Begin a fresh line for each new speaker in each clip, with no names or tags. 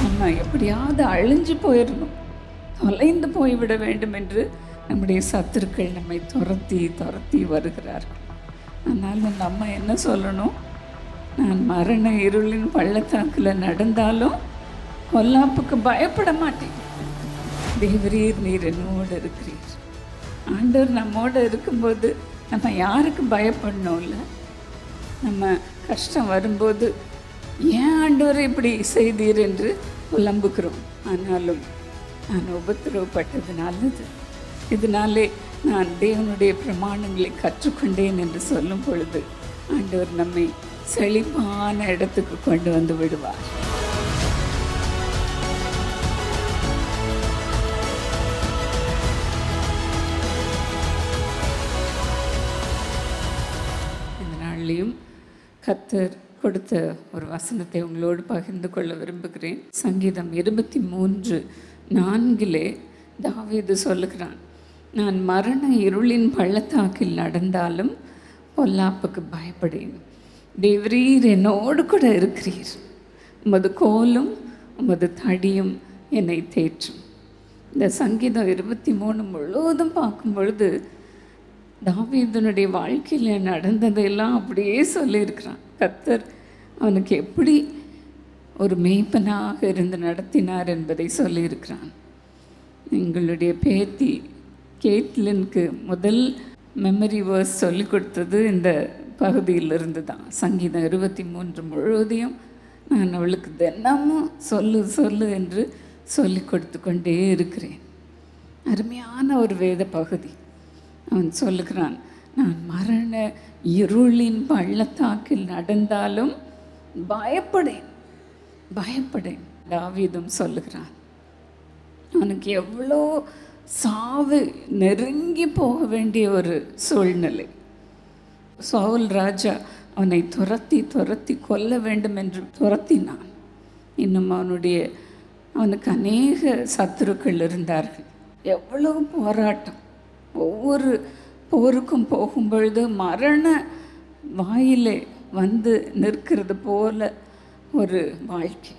நம்ம எப்படியாவது அழிஞ்சு போயிடணும், தொலைந்து போய்விட வேண்டும் என்று நம்முடைய சத்துருக்கள் நம்மை துரத்தி துரத்தி வருகிறார்கள். ஆனாலும் நம்ம என்ன சொல்லணும்? நான் மரண இருளின் பள்ளத்தாக்கில் நடந்தாலும் பொல்லாப்புக்கு பயப்பட மாட்டேன். தேவரீர் நீர் என்னோடு இருக்கிறீர். ஆண்டவர் நம்மோடு இருக்கும்போது நம்ம யாருக்கு பயப்படணும்ல? நம்ம கஷ்டம் வரும்போது ஏன் ஆண்டவரை இப்படி செய்தீர் என்று புலம்புகிறோம். ஆனாலும் நான் உபத்திரவப்பட்டது நல்லது, இதனாலே நான் தேவனுடைய பிரமாணங்களை கற்றுக்கொண்டேன் என்று சொல்லும் பொழுது ஆண்டவர் நம்மை செழிப்பான இடத்துக்கு கொண்டு வந்து விடுவார். இந்த நாளிலையும் கர்த்தர் கொடுத்த ஒரு வசனத்தை உங்களோடு பகிர்ந்து கொள்ள விரும்புகிறேன். சங்கீதம் 23:4 தாவீது சொல்லுகிறான், நான் மரண இருளின் பள்ளத்தாக்கில் நடந்தாலும் பொல்லாப்புக்கு பயப்படேன். தேவரீர் என்னோடு கூட இருக்கிறீர், உமது கோலும் உமது தடியும் என்னை தேற்றும். இந்த சங்கீதம் 23 முழுவதும் பார்க்கும் பொழுது தாவீதுனுடைய வாழ்க்கையில் நடந்ததெல்லாம் அப்படியே சொல்லியிருக்கிறான். கர்த்தர் அவனுக்கு எப்படி ஒரு மேய்ப்பனாக இருந்து நடத்தினார் என்பதை சொல்லியிருக்கிறான். எங்களுடைய பேத்தி கேட்லினுக்கு முதல் மெமரி வேர்ஸ் சொல்லி கொடுத்தது இந்த பகுதியிலிருந்து தான். சங்கீதம் 23 முழுவதையும் நான் அவளுக்கு தினமும் சொல்லு என்று சொல்லி கொடுத்து கொண்டே இருக்கிறேன். அருமையான ஒரு வேத பகுதி. அவன் சொல்லுகிறான், நான் மரண இருளின் பள்ளத்தாக்கில் நடந்தாலும் பயப்படேன். தாவீதும் சொல்லுகிறான், அவனுக்கு எவ்வளோ சாவு நெருங்கி போக வேண்டிய ஒரு சூழ்நிலை. சவுல் ராஜா அவனை துரத்தி கொல்ல வேண்டும் என்று துரத்தினான். இன்னும் அவனுக்கு அநேக சத்துருக்கள் இருந்தார்கள். எவ்வளவு போராட்டம்! ஒவ்வொரு போருக்கும் போகும்பொழுது மரண வாயிலே வந்து நிற்கிறது போல ஒரு வாழ்க்கை.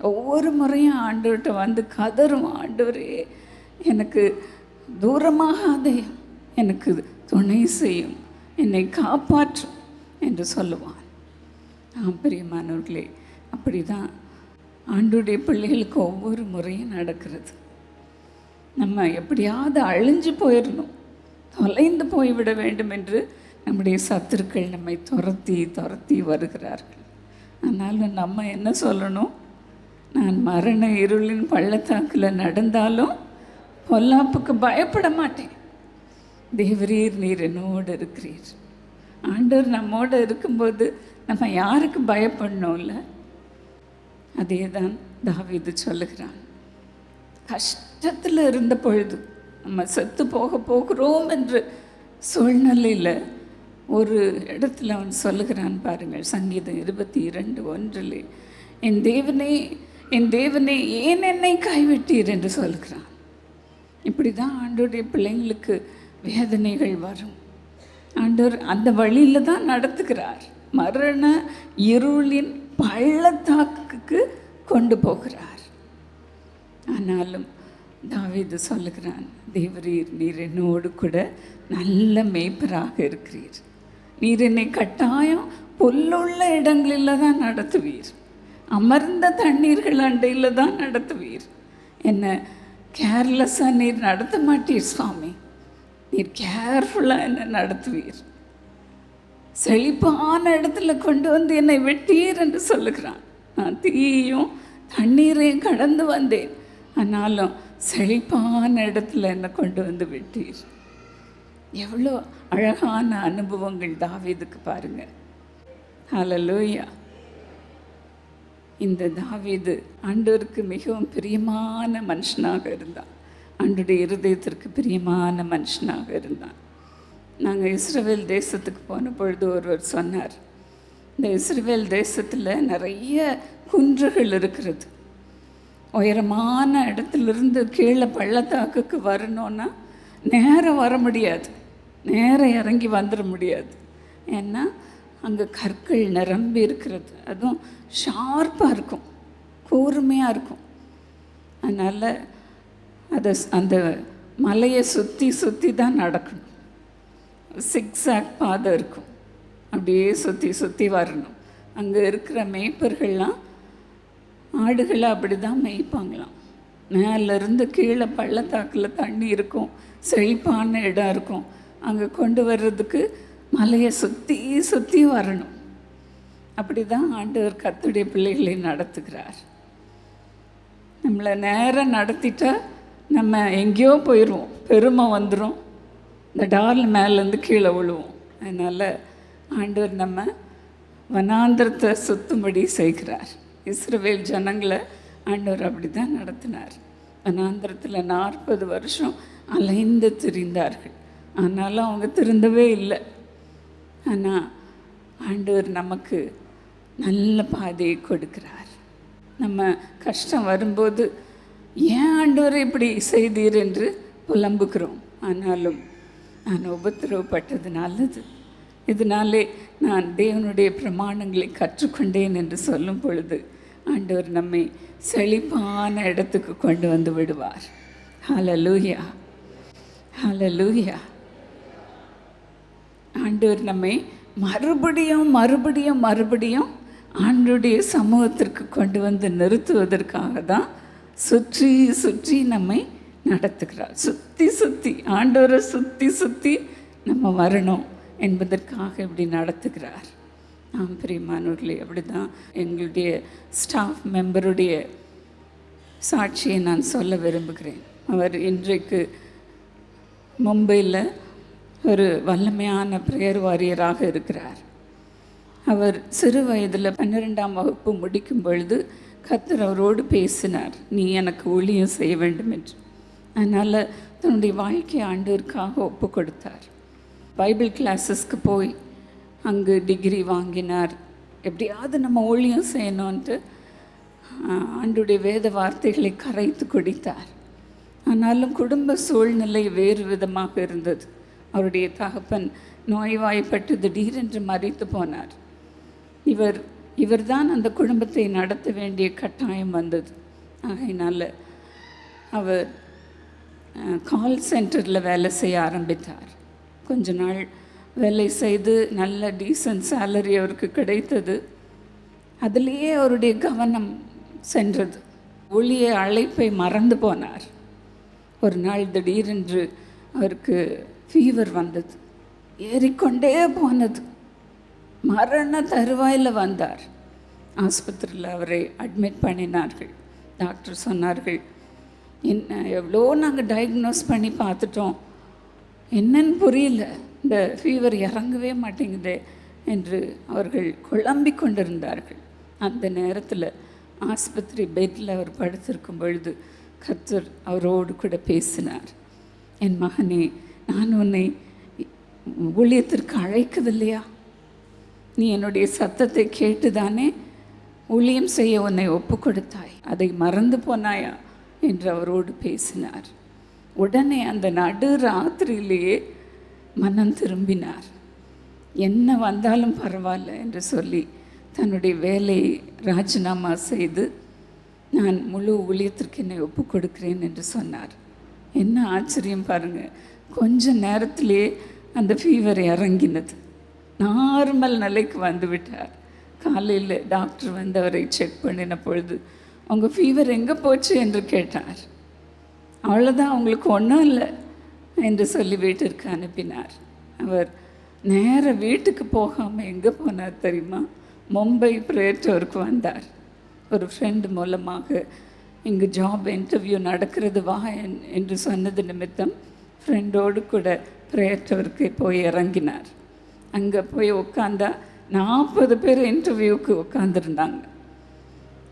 ஒவ்வொரு முறையும் ஆண்டவர்கிட்ட வந்து கதறும், ஆண்டவரே எனக்கு தூரமாகாதே, எனக்கு துணை செய்யும், என்னை காப்பாற்றும் என்று சொல்லுவான். பிரியமானவர்களே, அப்படி தான் ஆண்டவருடைய பிள்ளைகளுக்கு ஒவ்வொரு முறையும் நடக்கிறது. நம்ம எப்படியாவது அழிஞ்சு போயிடணும், தொலைந்து போய்விட வேண்டும் என்று நம்முடைய சத்துருக்கள் நம்மை துரத்தி துரத்தி வருகிறார்கள். ஆனாலும் நம்ம என்ன சொல்லணும்? நான் மரண இருளின் பள்ளத்தாக்கில் நடந்தாலும் பொல்லாப்புக்கு பயப்பட மாட்டேன். தேவரீர் நீர் என்னோடு இருக்கிறீர். ஆண்டவர் நம்மோடு இருக்கும்போது நம்ம யாருக்கு பயப்படணும்ல? அதே தான் தாவீது சொல்லுகிறான். கஷ்டத்தில் இருந்த பொழுது, நம்ம செத்து போகிறோம் என்று சூழ்நிலையில் ஒரு இடத்துல அவன் சொல்லுகிறான் பாருங்கள். சங்கீதம் 22:1 என் தேவனே ஏன் என்னை கைவிட்டீர் என்று சொல்லுகிறான். இப்படி தான் ஆண்டவருடைய பிள்ளைங்களுக்கு வேதனைகள் வரும். ஆண்டவர் அந்த வழியில் தான் நடத்துகிறார். மரண இருளின் பள்ளத்தாக்குக்கு கொண்டு போகிறார். ஆனாலும் தாவீது சொல்லுகிறான், தேவரீர் நீர் என்னோடு கூட நல்ல மேய்ப்பராக இருக்கிறீர். நீர் என்னை கட்டாயம் புல்லுள்ள இடங்களில் தான் நடத்துவீர், அமர்ந்த தண்ணீர்கள் அண்டையில் தான் நடத்துவீர். என்னை கேர்லெஸ்ஸாக நீர் நடத்த மாட்டீர் சுவாமி, நீர் கேர்ஃபுல்லாக என்னை நடத்துவீர். செழிப்பான இடத்துல கொண்டு வந்து என்னை வெட்டீர் என்று சொல்லுகிறான். நான் தீயும் தண்ணீரையும் கடந்து வந்தேன், ஆனாலும் செழிப்பான இடத்துல என்னை கொண்டு வந்து விட்டீர். எவ்வளோ அழகான அனுபவங்கள் தாவீதுக்கு பாருங்க. ஹல்லேலூயா. இந்த தாவீது ஆண்டவருக்கு மிகவும் பிரியமான மனுஷனாக இருந்தான். ஆண்டவருடைய இருதயத்திற்கு பிரியமான மனுஷனாக இருந்தான். நாங்கள் இஸ்ரவேல் தேசத்துக்கு போன பொழுது ஒருவர் சொன்னார், இந்த இஸ்ரவேல் தேசத்தில் நிறைய குன்றுகள் இருக்கிறது. உயரமான இடத்துலேருந்து கீழே பள்ளத்தாக்குக்கு வரணுன்னா நேரம் வர முடியாது, நேரம் இறங்கி வந்துட முடியாது. ஏன்னா அங்கே கற்கள் நிரம்பி இருக்கிறது, அதுவும் ஷார்ப்பாக இருக்கும், கூர்மையாக இருக்கும். அதனால் அந்த மலையை சுற்றி சுற்றி தான் நடக்கணும். சிக்ஸாக் பாதை இருக்கும், அப்படியே சுற்றி சுற்றி வரணும். அங்கே இருக்கிற மேய்ப்பர்கள்லாம் ஆடுகளை அப்படி தான் மேய்ப்பாங்களாம். மேலேருந்து கீழே பள்ளத்தாக்கில் தண்ணி இருக்கும், செழிப்பான இடம் இருக்கும். அங்கே கொண்டு வர்றதுக்கு மலையை சுற்றி சுற்றி வரணும். அப்படி தான் ஆண்டவர் கர்த்தருடைய பிள்ளைகளை நடத்துகிறார். நம்மளை நேரம் நடத்திட்டா நம்ம எங்கேயோ போயிடுவோம், பெருமை வந்துடும், இந்த டால் மேலேருந்து கீழே விழுவோம். அதனால் ஆண்டவர் நம்ம வனாந்திரத்தை சுத்தும்படி செய்கிறார். இஸ்ரவேல் ஜனங்களை ஆண்டவர் அப்படி தான் நடத்தினார். வனாந்திரத்தில் 40 வருஷம் அலைந்து திரிந்தார்கள். ஆனாலும் அவங்க திருந்தவே இல்லை. ஆனால் ஆண்டவர் நமக்கு நல்ல பாதையை கொடுக்கிறார். நம்ம கஷ்டம் வரும்போது ஏன் ஆண்டவர் இப்படி செய்தீர் என்று புலம்புகிறோம். ஆனாலும் நான் உபத்திரவப்பட்டது நல்லது, இதனாலே நான் தேவனுடைய பிரமாணங்களை கற்றுக்கொண்டேன் என்று சொல்லும் பொழுது ஆண்டவர் நம்மை செழிப்பான இடத்துக்கு கொண்டு வந்து விடுவார். ஹல்லேலூயா, ஹல்லேலூயா. ஆண்டவர் நம்மை மறுபடியும் மறுபடியும் மறுபடியும் ஆண்டவருடைய சமூகத்திற்கு கொண்டு வந்து நிறுத்துவதற்காக தான் சுற்றி சுற்றி நம்மை நடத்துகிறார். சுற்றி சுற்றி ஆண்டவரை சுற்றி சுற்றி நம்ம வரணும் என்பதற்காக இப்படி நடத்துகிறார். பிரியமானவர்களே, அப்படி தான் எங்களுடைய ஸ்டாஃப் மெம்பருடைய சாட்சியை நான் சொல்ல விரும்புகிறேன். அவர் இன்றைக்கு மும்பையில் ஒரு வல்லமையான பிரேயர் வாரியராக இருக்கிறார். அவர் சிறு வயதில் 12ஆம் வகுப்பு முடிக்கும் பொழுது கர்த்தர் அவரோடு பேசினார், நீ எனக்கு ஊழியம் செய்ய வேண்டும் என்று. அதனால் தன்னுடைய வாழ்க்கையை ஆண்டவருக்காக ஒப்பு கொடுத்தார். பைபிள் கிளாஸஸ்க்கு போய் அங்கு டிகிரி வாங்கினார். எப்படியாவது நம்ம ஊழியம் செய்யணுன்ட்டு ஆண்டவருடைய வேத வார்த்தைகளை கரைத்து குடித்தார். ஆனாலும் குடும்ப சூழ்நிலை வேறு விதமாக இருந்தது. அவருடைய தகப்பன் நோய்வாய்ப்பட்டு திடீரென்று மரித்து போனார். இவர்தான் அந்த குடும்பத்தை நடத்த வேண்டிய கட்டாயம் வந்தது. ஆகையினால் அவர் கால் சென்டரில் வேலை செய்ய ஆரம்பித்தார். கொஞ்ச நாள் வேலை செய்து நல்ல டீசன்ட் சேலரி அவருக்கு கிடைத்தது. அதிலேயே அவருடைய கவனம் சென்றது. ஊழிய அழைப்பை மறந்து போனார். ஒரு நாள் திடீரென்று அவருக்கு ஃபீவர் வந்தது, ஏறிக்கொண்டே போனது. மரண தருவாயில் வந்தார். ஆஸ்பத்திரியில் அவரை அட்மிட் பண்ணினார்கள். டாக்டர் சொன்னார்கள், என்ன எவ்வளோ நாங்கள் டயக்னோஸ் பண்ணி பார்த்துட்டோம், என்னன்னு புரியல, இந்த ஃபீவர் இறங்கவே மாட்டேங்குதே என்று அவர்கள் குழம்பிக் கொண்டிருந்தார்கள். அந்த நேரத்தில் ஆஸ்பத்திரி பெட்டில் அவர் படுத்திருக்கும் பொழுது கர்த்தர் அவரோடு கூட பேசினார். என் மகனே, நான் உன்னை ஊழியத்திற்கு அழைக்கவில்லையா? நீ என்னுடைய சத்தத்தை கேட்டுதானே ஊழியம் செய்ய உன்னை ஒப்பு கொடுத்தாய், அதை மறந்து போனாயா என்று அவரோடு பேசினார். உடனே அந்த நடு ராத்திரியிலேயே மனம் திரும்பினார். என்ன வந்தாலும் பரவாயில்ல என்று சொல்லி தன்னுடைய வேலையை ராஜினாமா செய்து நான் முழு ஊழியத்திற்கு என்னை ஒப்பு கொடுக்கிறேன் என்று சொன்னார். என்ன ஆச்சரியம் பாருங்கள், கொஞ்ச நேரத்திலே அந்த ஃபீவர் இறங்கினது. நார்மல் நிலைக்கு வந்து விட்டார். காலையில் டாக்டர் வந்து அவரை செக் பண்ணின பொழுது உங்கள் ஃபீவர் எங்கே போச்சு என்று கேட்டார். அவ்வளோதான், அவங்களுக்கு ஒன்றும் இல்லை என்று சொல்லி வீட்டிற்கு அனுப்பினார். அவர் நேர வீட்டுக்கு போகாமல் எங்கே போனார் தெரியுமா? மும்பை பிரேட்டோருக்கு வந்தார். ஒரு ஃப்ரெண்டு மூலமாக இங்கு ஜாப் இன்டர்வியூ நடக்கிறது வா என்று சொன்னது நிமித்தம் ஃப்ரெண்டோடு கூட பிரேட்டோருக்கு போய் இறங்கினார். அங்கே போய் உட்காந்தா 40 பேர் இன்டர்வியூக்கு உட்காந்துருந்தாங்க.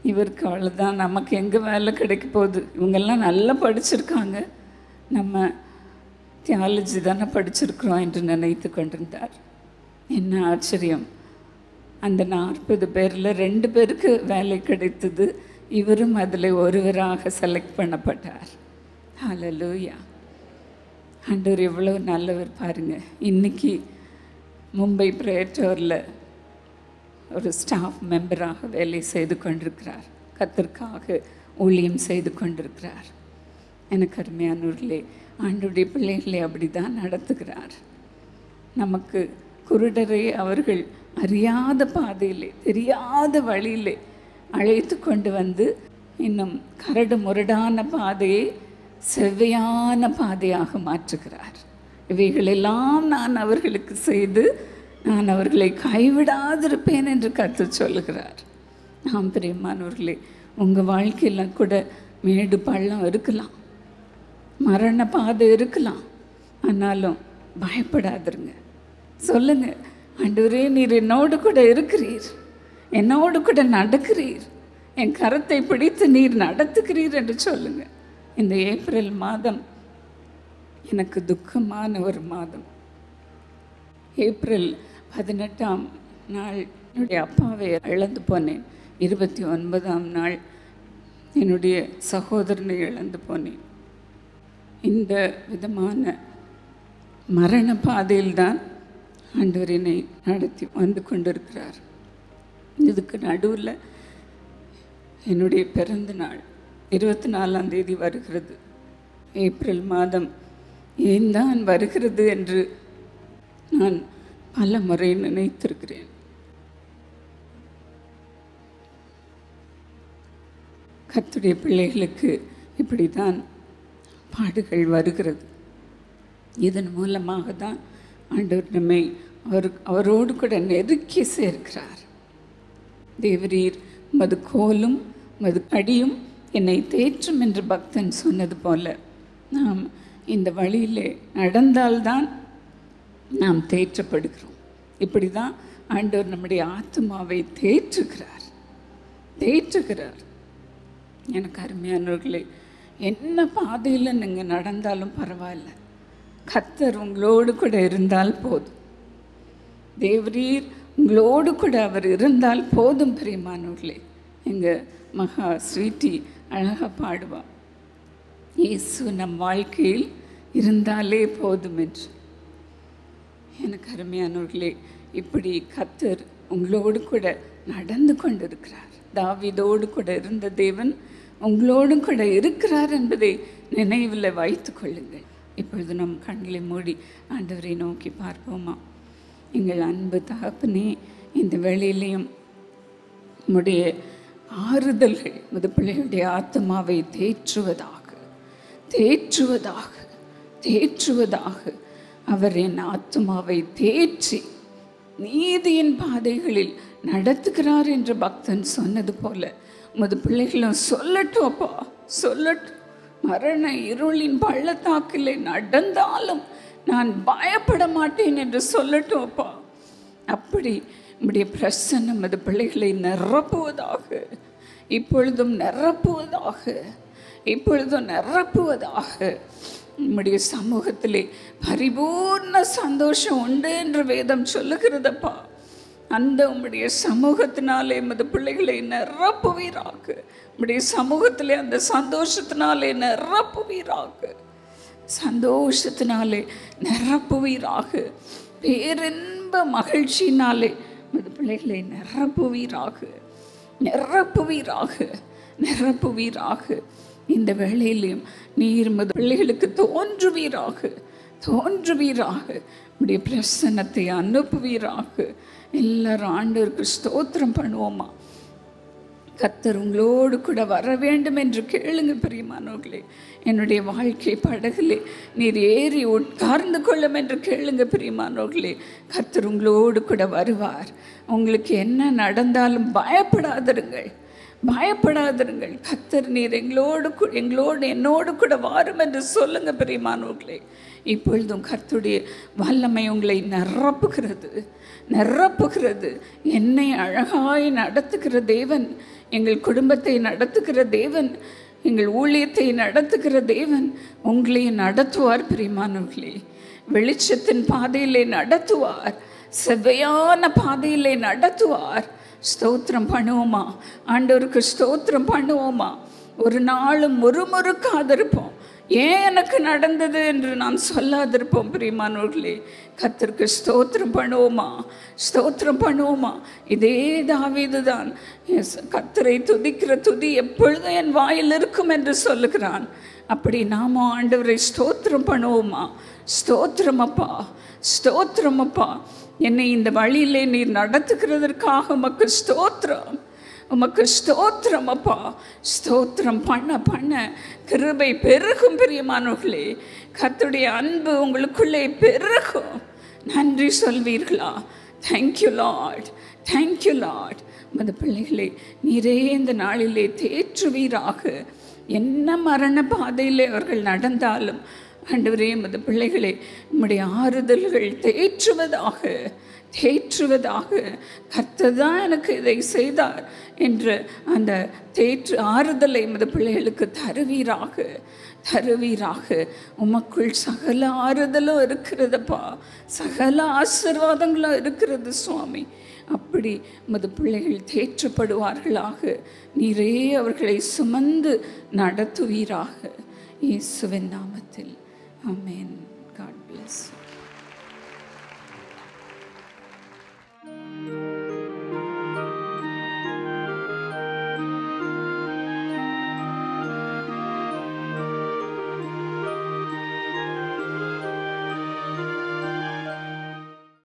இவருக்கு அவ்வளோதான், நமக்கு எங்கே வேலை கிடைக்க போகுது, இவங்கெல்லாம் நல்லா படிச்சிருக்காங்க, நம்ம தியாலஜி தானே படிச்சிருக்கிறோம் என்று நினைத்து கொண்டிருந்தார். என்ன ஆச்சரியம், அந்த 40 பேரில் 2 பேருக்கு வேலை கிடைத்தது. இவரும் அதில் ஒருவராக செலக்ட் பண்ணப்பட்டார். ஹல்லேலூயா. ஆண்டவர் எவ்வளோ நல்லவர் பாருங்கள். இன்றைக்கி மும்பை பிரேட்டோரில் ஒரு ஸ்டாஃப் மெம்பராக வேலை செய்து கொண்டிருக்கிறார். கர்த்தருக்காக ஊழியம் செய்து கொண்டிருக்கிறார். எனக்கு அருமையானவர்களே, ஆண்டவருடைய பிள்ளைகளை அப்படி தான் நடத்துகிறார். நமக்கு குருடரை அவர்கள் அறியாத பாதையிலே, தெரியாத வழியிலே அழைத்து கொண்டு வந்து இன்னும் கரடு முரடான பாதையை செவ்வையான பாதையாக மாற்றுகிறார். இவைகளெல்லாம் நான் அவர்களுக்கு செய்து நான் அவர்களை கைவிடாதிருப்பேன் என்று கர்த்தர் சொல்லுகிறார். நாம் பிரியமானவர்களே, உங்கள் வாழ்க்கையில் கூட மேடு பள்ளம் இருக்கலாம், மரண பாதை இருக்கலாம். ஆனாலும் பயப்படாதிருங்க. சொல்லுங்க, ஆண்டவரே நீர் என்னோடு கூட இருக்கிறீர், என்னோடு கூட நடக்கிறீர், என் கரத்தை பிடித்து நீர் நடத்துகிறீர் என்று சொல்லுங்க. இந்த ஏப்ரல் மாதம் எனக்கு துக்கமான ஒரு மாதம். ஏப்ரல் 18ஆம் நாள் என்னுடைய அப்பாவை இழந்து போனேன். 29ஆம் நாள் என்னுடைய சகோதரனை இழந்து போனேன். இந்த விதமான மரண பாதையில்தான் ஆண்டவர் என்னை நடத்தி வந்து கொண்டிருக்கிறார். இதுக்கு நடுவில் என்னுடைய பிறந்த நாள் 24ஆம் தேதி வருகிறது. ஏப்ரல் மாதம் ஏன் தான் வருகிறது என்று நான் பல முறை நினைத்திருக்கிறேன். கர்த்தருடைய பிள்ளைகளுக்கு இப்படி தான் பாடுகள் வருகிறது. இதன் மூலமாக தான் ஆண்டவர் நம்மை அவரோடு கூட நெருக்கி சேர்க்கிறார். தேவரீர் மது கோலும் மது அடியும் என்னை தேற்றும் என்று பக்தன் சொன்னது போல நாம் இந்த வழியிலே நடந்தால்தான் நாம் தேற்றப்படுகிறோம். இப்படி தான் ஆண்டவர் நம்முடைய ஆத்மாவை தேற்றுகிறார். எனக்கு அருமையானவர்களே, என்ன பாதையில் நீங்கள் நடந்தாலும் பரவாயில்ல, கர்த்தர் உங்களோடு கூட இருந்தால் போதும். தேவரீர் உங்களோடு கூட அவர் இருந்தால் போதும். பிரியமானவர்களே, எங்கள் மகா ஸ்வீட்டி அழகாக பாடுவாள், இயேசு நம் வாழ்க்கையில் இருந்தாலே போதும் என்று. எனக்கு அருமையானவர்களே, இப்படி கர்த்தர் உங்களோடு கூட நடந்து கொண்டிருக்கிறார். தாவீதோடு கூட இருந்த தேவன் உங்களோடு கூட இருக்கிறார் என்பதை நினைவில் வைத்து கொள்ளுங்கள். இப்பொழுது நம் கண்களை மூடி ஆண்டவரை நோக்கி பார்ப்போமா? எங்கள் அன்பு தகப்பனே, இந்த வேளையிலையும் உம்முடைய ஆறுதல்கள் முது பிள்ளைகளுடைய ஆத்மாவை தேற்றுவதாக அவர் என் ஆத்மாவை தேற்றி நீதியின் பாதைகளில் நடத்துகிறார் என்று பக்தன் சொன்னது போல உமது பிள்ளைகளும் சொல்லட்டும் அப்பா, சொல்லட்டும். மரண இருளின் பள்ளத்தாக்கிலே நடந்தாலும் நான் பயப்பட மாட்டேன் என்று சொல்லட்டும் அப்பா. அப்படி நம்முடைய பிரசன்னம் அது பிள்ளைகளை நிரப்புவதாக, இப்பொழுதும் நிரப்புவதாக. நம்முடைய சமூகத்திலே பரிபூர்ண சந்தோஷம் உண்டு என்று வேதம் சொல்லுகிறதப்பா. அந்த உம்முடைய சமூகத்தினாலே எமது பிள்ளைகளை நிரப்புவீராக. உம்முடைய சமூகத்திலே அந்த சந்தோஷத்தினாலே நிரப்புவீராக. பேரின்ப மகிழ்ச்சியினாலே எமது பிள்ளைகளை நிரப்புவீராக. இந்த வேளையிலையும் நீர் எமது பிள்ளைகளுக்கு தோன்றுவீராக. உம்முடைய பிரசன்னத்தை அனுப்புவீராக. எல்லாரும் ஆண்டவருக்கு ஸ்தோத்திரம் பண்ணுவோமா? கர்த்தர் உங்களோடு கூட வர வேண்டும் என்று கேளுங்க பிரியமானவர்களே. என்னுடைய வாழ்க்கை படகுலே நீர் ஏறி உட்கார்ந்து கொள்ளும் என்று கேளுங்க பிரியமானவர்களே. கர்த்தர் உங்களோடு கூட வருவார். உங்களுக்கு என்ன நடந்தாலும் பயப்படாதிருங்கள். கர்த்தர் நீர் என்னோடு கூட வாரும் என்று சொல்லுங்க பிரியமானவர்களே. இப்பொழுதும் கர்த்தருடைய வல்லமை உங்களை நிரப்புகிறது. என்னை அழகாய் நடத்துகிற தேவன், எங்கள் குடும்பத்தை நடத்துகிற தேவன், எங்கள் ஊழியத்தை நடத்துகிற தேவன் உங்களை நடத்துவார் பிரியமானவர்களே. வெளிச்சத்தின் பாதையிலே நடத்துவார், செவ்வையான பாதையிலே நடத்துவார். ஸ்தோத்திரம் பண்ணுவோமா? ஆண்டவருக்கு ஸ்தோத்திரம் பண்ணுவோமா? ஒரு நாளும் முறுமுறுக்காதிருப்போம். ஏன் எனக்கு நடந்தது என்று நாம் சொல்லாதிருப்போம். பிரியமானவர்களே, கர்த்தருக்கு ஸ்தோத்திரம் பண்ணுவோமா, ஸ்தோத்திரம் பண்ணுவோமா. இதே தாவீது தான் கர்த்தரை துதிக்கிற துதி எப்பொழுதும் என் வாயில் இருக்கும் என்று சொல்லுகிறான். அப்படி நாம ஆண்டவரை ஸ்தோத்திரம் பண்ணுவோமா. ஸ்தோத்திரம் அப்பா, ஸ்தோத்திரம் அப்பா, என்னை இந்த வழியிலே நீர் நடத்துகிறதற்காக உமக்கு ஸ்தோத்திரம், உமக்கு ஸ்தோத்திரம் அப்பா. ஸ்தோத்திரம் பண்ண பண்ண கிருபை பெருகும். பிரியமானவர்களே, கர்த்தருடைய அன்பு உங்களுக்குள்ளே பெருகும். நன்றி சொல்வீர்களா? Thank you Lord, thank you Lord. உமது பிள்ளைகளை நீரே இந்த நாளிலே தேற்றுவீராக. என்ன மரண பாதையிலே அவர்கள் நடந்தாலும் ஆண்டவரே, உமது பிள்ளைகளே உம்முடைய ஆறுதல்கள் தேற்றுவதாக, தேற்றுவதாக. கர்த்தர் தான் எனக்கு இதை செய்தார் என்ற அந்த ஆறுதலை உமது பிள்ளைகளுக்கு தருவீராக, தருவீராக. உமக்குள் சகல ஆறுதலும் இருக்கிறதப்பா, சகல ஆசீர்வாதங்களும் இருக்கிறது சுவாமி. அப்படி உமது பிள்ளைகள் தேற்றப்படுவார்களாக. நீரே அவர்களை சுமந்து நடத்துவீராக. இயேசுவின் நாமத்தில் ஆமென்.